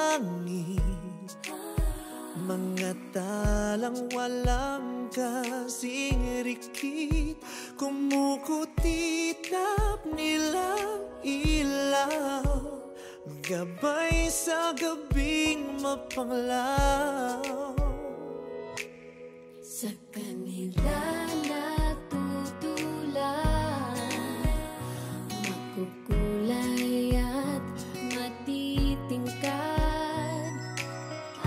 langit, mga talang walang kasing rikit, kumukutitap nilang ilaw, gabay sa gabing mapanglaw. Sa kanila natutulan, makukulay at matitingkad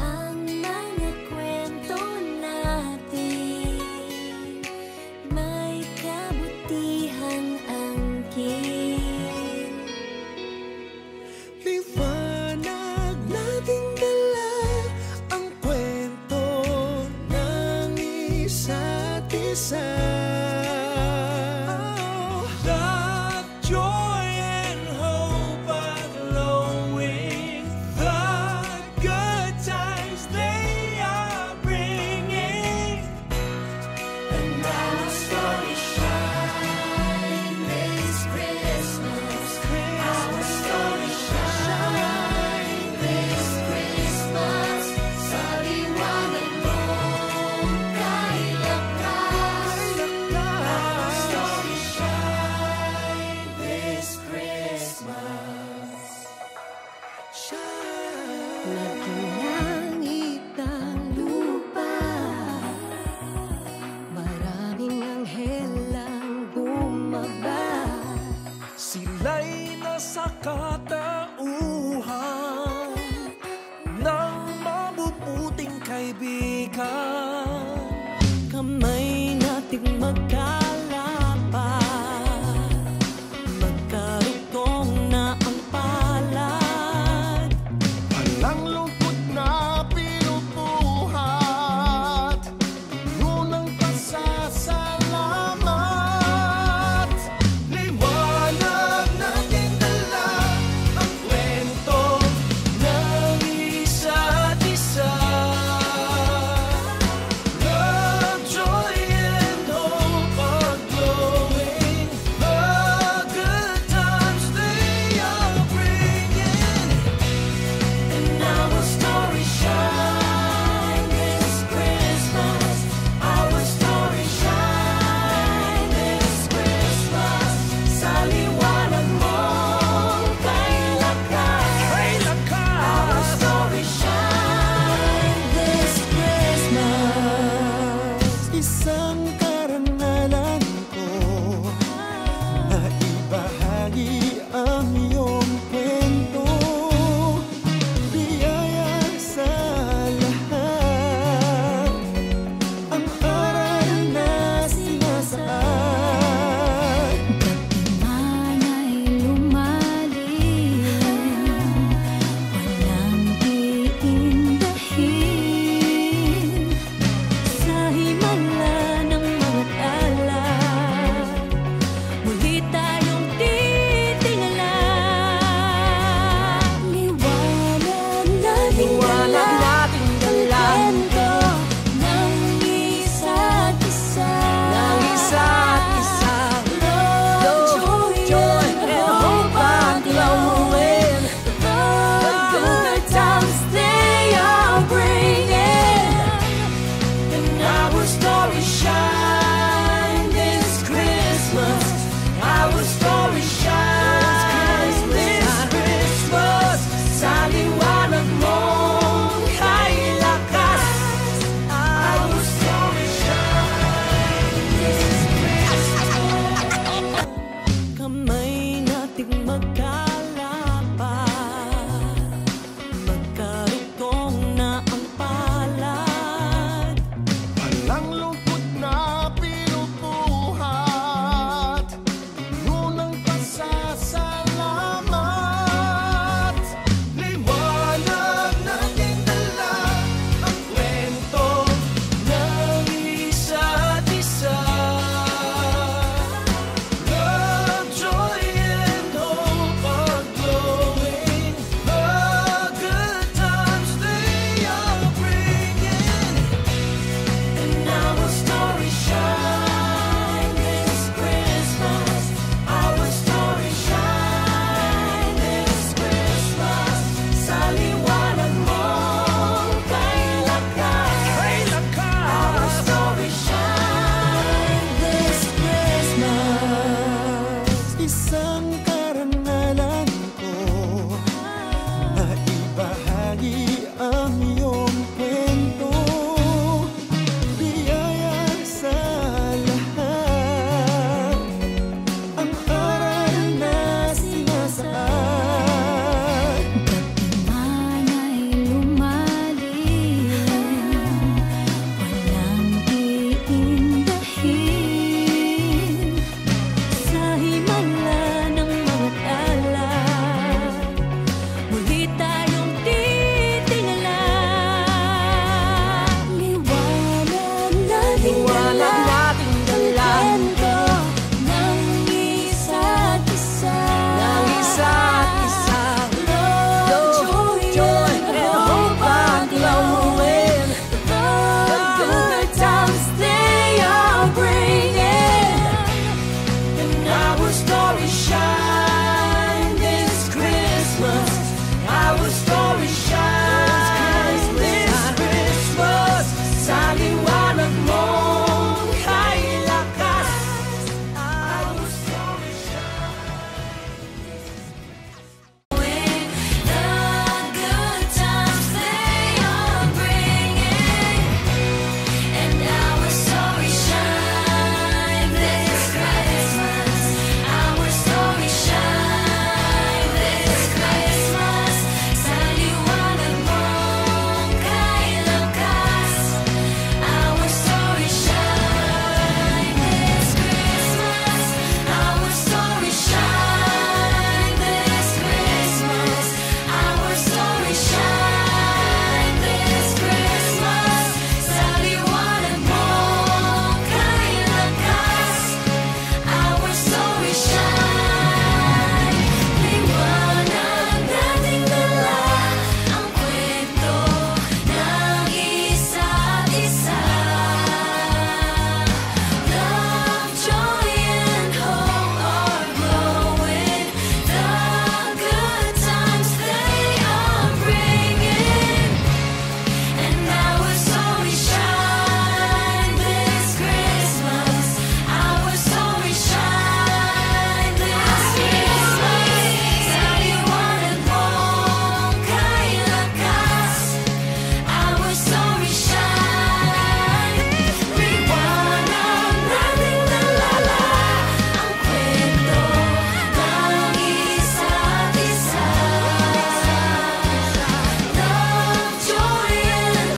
ang mga kwento natin, may kabutihan angkin. Liwanag nating dala ang kwento ng isa't isa. Love, joy, and hope are glowing. The good times they are bringing. And now our story shine this Christmas. Our story shine this Christmas. Sa liwanag mong kailakas, Our story shine this Christmas. shine. Nagingangit ang lupa, maraming anghel ang bumaba. Sila'y nasa katauhan ng mabubuting kaibigan. Kamay nating magka